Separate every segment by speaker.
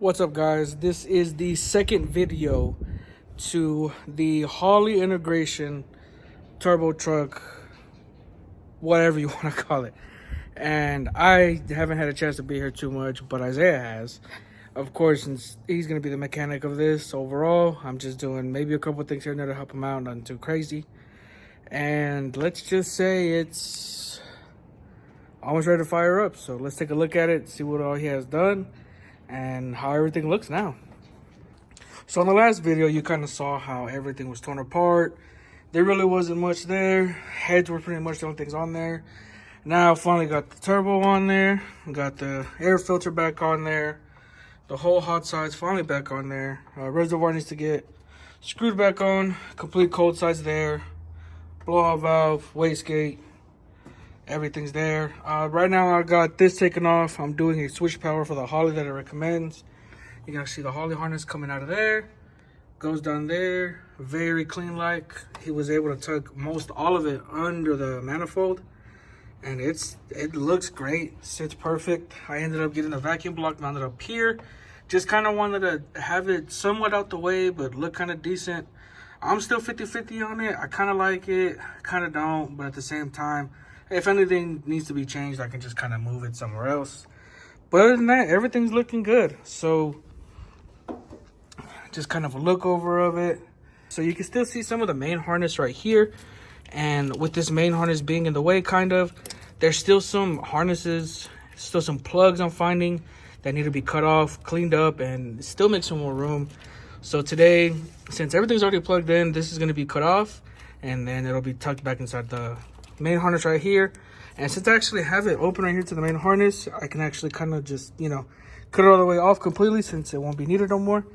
Speaker 1: What's up, guys? This is the second video to the Holley integration turbo truck, whatever you want to call it. And I haven't had a chance to be here too much, but Isaiah has. Of course, since he's going to be the mechanic of this overall, I'm just doing maybe a couple things here and there to help him out, nothing too crazy. And let's just say it's almost ready to fire up. So let's take a look at it, see what all he has done, and how everything looks now. So in the last video, you kind of saw how everything was torn apart. There really wasn't much there. Heads were pretty much the only things on there. Now finally got the turbo on there, got the air filter back on there, the whole hot sides finally back on there. Reservoir needs to get screwed back on, complete cold sides there, blowout valve, wastegate, everything's there. Right now I got this taken off. I'm doing a switch power for the Holley that it recommends. You can see the Holley harness coming out of there, goes down there, very clean. Like he was able to tuck most all of it under the manifold, and it looks great, sits perfect. I ended up getting a vacuum block mounted up here. Just kind of wanted to have it somewhat out the way but look kind of decent. I'm still 50-50 on it. I kind of like it, kind of don't, but at the same time, if anything needs to be changed, I can just kind of move it somewhere else. But other than that, everything's looking good. So just kind of a look over of it. So you can still see some of the main harness right here. And with this main harness being in the way, kind of, there's still some harnesses, still some plugs I'm finding that need to be cut off, cleaned up, and still make some more room. So today, since everything's already plugged in, this is going to be cut off, and then it'll be tucked back inside the main harness right here. And since I actually have it open right here to the main harness, I can actually kind of just, cut it all the way off completely since it won't be needed no more.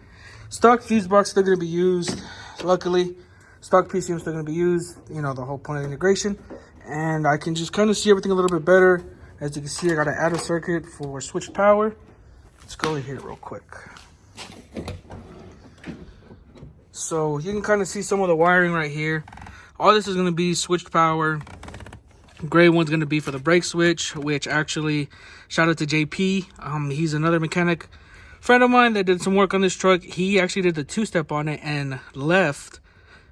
Speaker 1: Stock fuse box still going to be used, luckily. Stock PCM still going to be used, the whole point of the integration. And I can just kind of see everything a little bit better. As you can see, I got to add a circuit for switch power. Let's go in here real quick. So you can kind of see some of the wiring right here. All this is going to be switched power. Gray one's going to be for the brake switch, which actually, shout out to JP. He's another mechanic friend of mine that did some work on this truck. He actually did the two-step on it and left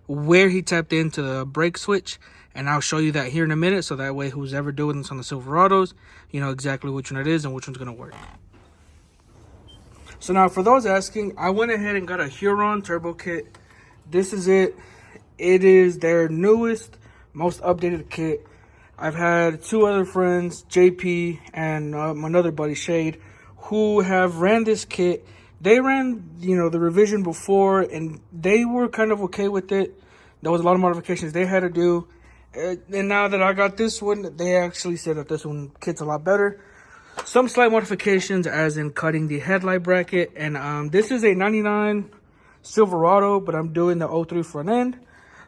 Speaker 1: where he tapped into the brake switch, and I'll show you that here in a minute, so that way who's ever doing this on the Silverados, you know exactly which one it is and which one's going to work. So now for those asking, I went ahead and got a Huron turbo kit. This is it. It is their newest, most updated kit. I've had two other friends, JP and another buddy, Shade, who have ran this kit. They ran, the revision before, and they were kind of okay with it. There was a lot of modifications they had to do. And now that I got this one, they actually said that this one kit's a lot better. Some slight modifications, as in cutting the headlight bracket. And this is a 99 Silverado, but I'm doing the 03 front end.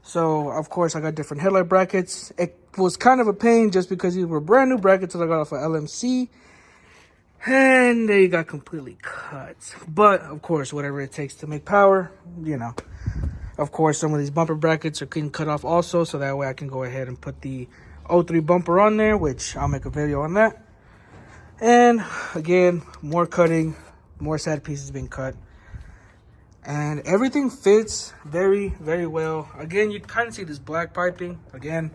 Speaker 1: So, of course, I got different headlight brackets. It was kind of a pain just because these were brand new brackets that I got off of LMC. And they got completely cut. But, of course, whatever it takes to make power, Of course, some of these bumper brackets are getting cut off also, so that way I can go ahead and put the 03 bumper on there, which I'll make a video on that. And, again, more cutting, more sad pieces being cut. And everything fits very, very well. Again, you kind of see this black piping. Again,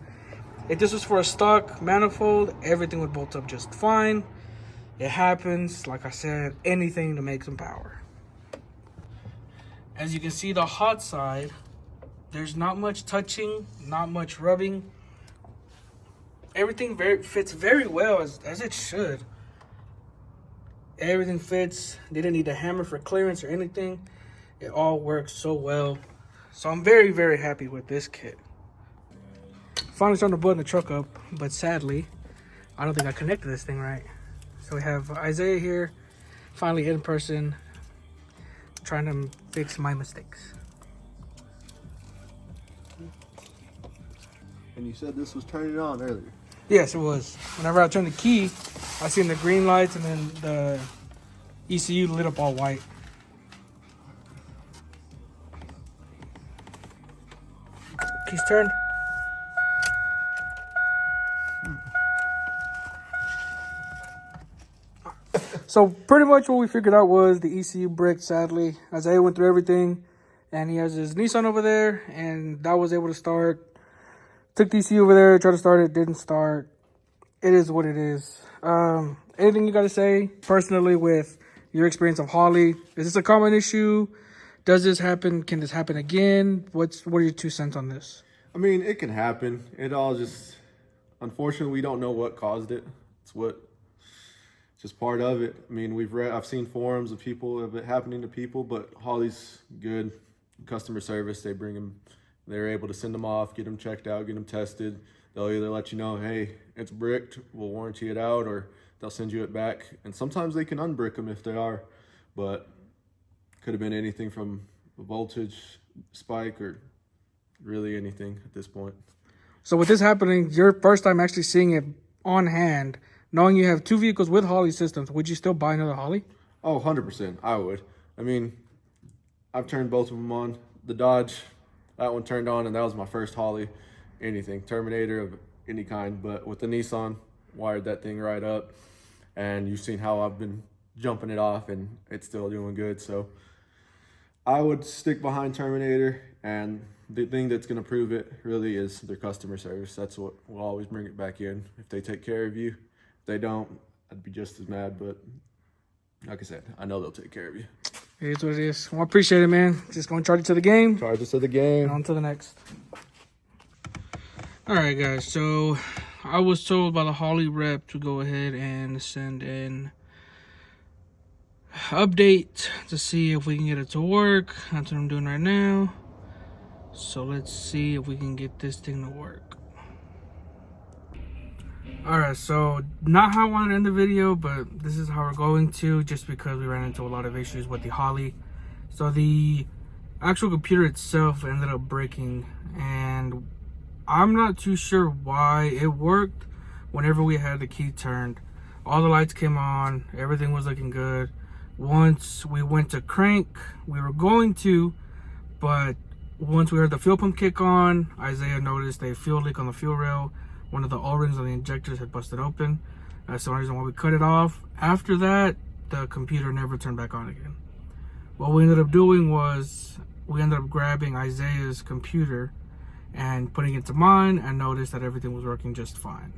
Speaker 1: if this was for a stock manifold, everything would bolt up just fine. It happens, like I said, anything to make some power. As you can see, the hot side, there's not much touching, not much rubbing. Everything fits very well, as it should. Everything fits. They didn't need a hammer for clearance or anything. It all works so well. So I'm very, very happy with this kit. finally starting to button the truck up, but sadly, I don't think I connected this thing right. So we have Isaiah here, finally in person, trying to fix my mistakes.
Speaker 2: And you said this was turning on earlier.
Speaker 1: Yes, it was. Whenever I turned the key, I seen the green lights and then the ECU lit up all white. Keys turned. So pretty much what we figured out was the ECU bricked, sadly. Isaiah went through everything, and he has his Nissan over there, and that was able to start. Took the ECU over there, tried to start it, didn't start. It is what it is. Anything you got to say personally with your experience of Holley? Is this a common issue? Does this happen? Can this happen again? What are your 2 cents on this?
Speaker 2: I mean, it can happen. It all just, unfortunately, we don't know what caused it. It's just part of it. I mean, I've seen forums of people of it happening to people, but Holley's good customer service. They're able to send them off, get them checked out, get them tested. They'll either let you know, hey, it's bricked, we'll warranty it out, or they'll send you it back. And sometimes they can unbrick them if they are, but could have been anything from a voltage spike or really anything at this point.
Speaker 1: So with this happening, your first time actually seeing it on hand, knowing you have 2 vehicles with Holley systems, would you still buy another Holley?
Speaker 2: Oh, 100%, I would. I mean, I've turned both of them on. The Dodge, that one turned on, and that was my first Holley, anything, Terminator of any kind. But with the Nissan, wired that thing right up, and you've seen how I've been jumping it off, and it's still doing good. So I would stick behind Terminator, and the thing that's going to prove it really is their customer service. That's what will always bring it back in. If they take care of you, if they don't, I'd be just as mad. But like I said, I know they'll take care of you.
Speaker 1: It is what it is. Well, I appreciate it, man. Just going to charge it to the game.
Speaker 2: Charge us to the game.
Speaker 1: And on to the next. All right, guys. So I was told by the Holley rep to go ahead and send in update to see if we can get it to work. That's what I'm doing right now. So let's see if we can get this thing to work. Alright, so not how I wanted to end the video, but this is how we're going to, just because we ran into a lot of issues with the Holley. So the actual computer itself ended up breaking, and I'm not too sure why. It worked whenever we had the key turned. All the lights came on, everything was looking good. Once we went to crank, we were going to, but once we heard the fuel pump kick on, Isaiah noticed a fuel leak on the fuel rail. One of the O-rings on the injectors had busted open. That's the only reason why we cut it off. After that, the computer never turned back on again. What we ended up doing was we ended up grabbing Isaiah's computer and putting it to mine, and noticed that everything was working just fine.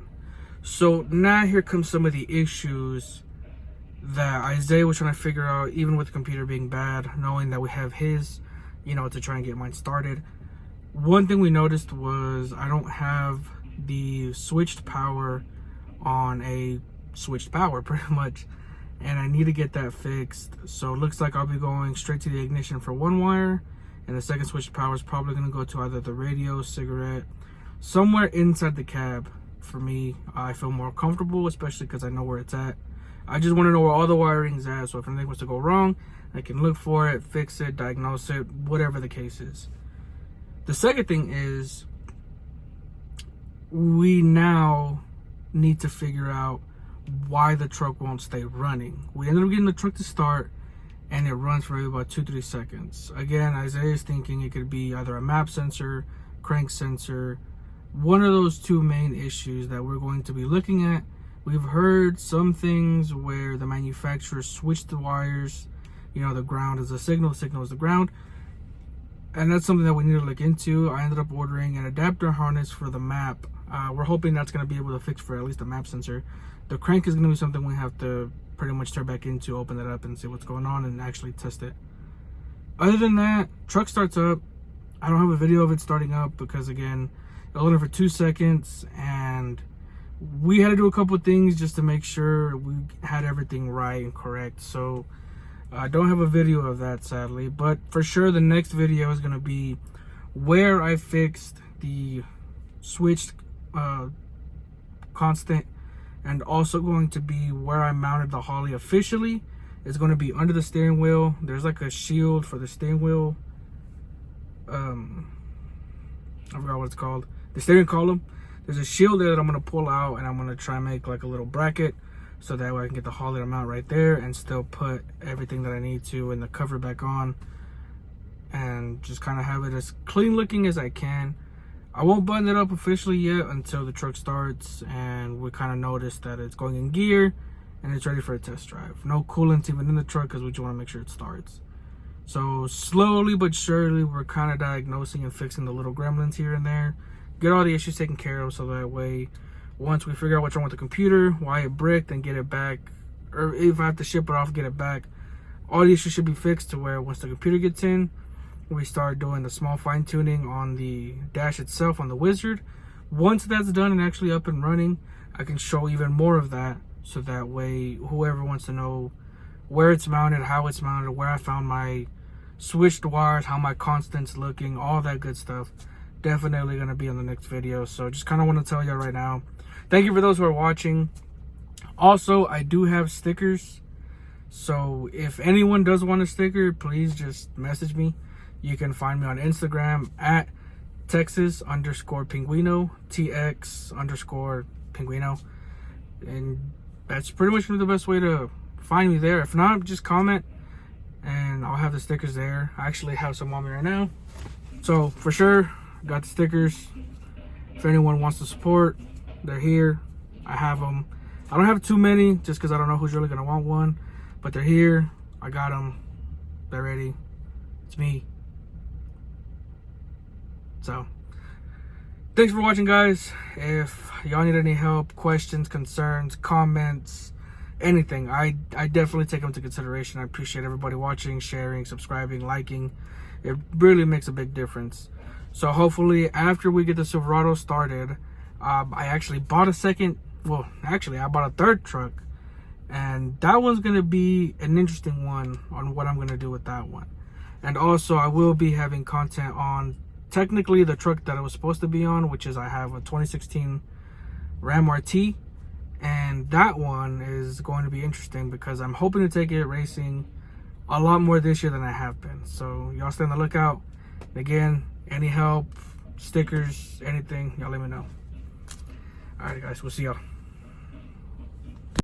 Speaker 1: So now here comes some of the issues that Isaiah was trying to figure out, even with the computer being bad, knowing that we have his, to try and get mine started. One thing we noticed was I don't have the switched power on a switched power pretty much, and I need to get that fixed. So it looks like I'll be going straight to the ignition for one wire, and the second switched power is probably going to go to either the radio, cigarette, somewhere inside the cab. For me, I feel more comfortable, especially because I know where it's at. I just want to know where all the wiring's at, so if anything was to go wrong, I can look for it, fix it, diagnose it, whatever the case is. The second thing is, we now need to figure out why the truck won't stay running. We ended up getting the truck to start, and it runs for maybe about 2-3 seconds. Again, Isaiah's thinking it could be either a map sensor, crank sensor, one of those 2 main issues that we're going to be looking at. We've heard some things where the manufacturer switched the wires. The ground is the signal is the ground. And that's something that we need to look into. I ended up ordering an adapter harness for the map. We're hoping that's going to be able to fix for at least the map sensor. The crank is going to be something we have to pretty much turn back into, open it up and see what's going on and actually test it. Other than that, truck starts up. I don't have a video of it starting up because, again, it was only for 2 seconds, and we had to do a couple of things just to make sure we had everything right and correct. So I don't have a video of that, sadly, but for sure the next video is going to be where I fixed the switched constant, and also going to be where I mounted the Holley officially. It's going to be under the steering wheel. There's like a shield for the steering wheel. I forgot what it's called. The steering column. There's a shield there that I'm going to pull out, and I'm going to try and make like a little bracket so that way I can get the Holley to mount right there and still put everything that I need to and the cover back on, and just kind of have it as clean looking as I can. I won't button it up officially yet until the truck starts and we kind of notice that it's going in gear and it's ready for a test drive. No coolant even in the truck because we just want to make sure it starts. So slowly but surely we're kind of diagnosing and fixing the little gremlins here and there. Get all the issues taken care of so that way once we figure out what's wrong with the computer, why it bricked, and get it back, or if I have to ship it off, get it back, all the issues should be fixed to where once the computer gets in, we start doing the small fine tuning on the dash itself on the Wizard. Once that's done and actually up and running, I can show even more of that so that way whoever wants to know where it's mounted, how it's mounted, where I found my switched wires, how my constant's looking, all that good stuff, definitely going to be in the next video. So just kind of want to tell you right now, thank you for those who are watching. Also, I do have stickers, so if anyone does want a sticker, please just message me. You can find me on Instagram at Texas_Pinguino, TX_Pinguino. And that's pretty much the best way to find me there. If not, just comment and I'll have the stickers there. I actually have some on me right now. So for sure, got the stickers. If anyone wants to support, they're here. I have them. I don't have too many just because I don't know who's really going to want one. But they're here. I got them. They're ready. It's me. So, thanks for watching, guys. If y'all need any help, questions, concerns, comments, anything, I definitely take them into consideration. I appreciate everybody watching, sharing, subscribing, liking. It really makes a big difference. So hopefully after we get the Silverado started, I actually bought a second, well, actually I bought a third truck. And that one's going to be an interesting one on what I'm going to do with that one. And also I will be having content on technically the truck that I was supposed to be on, which is I have a 2016 Ram RT, and that one is going to be interesting because I'm hoping to take it racing a lot more this year than I have been. So y'all stay on the lookout. Again, any help, stickers, anything, y'all let me know. Alright guys, we'll see y'all.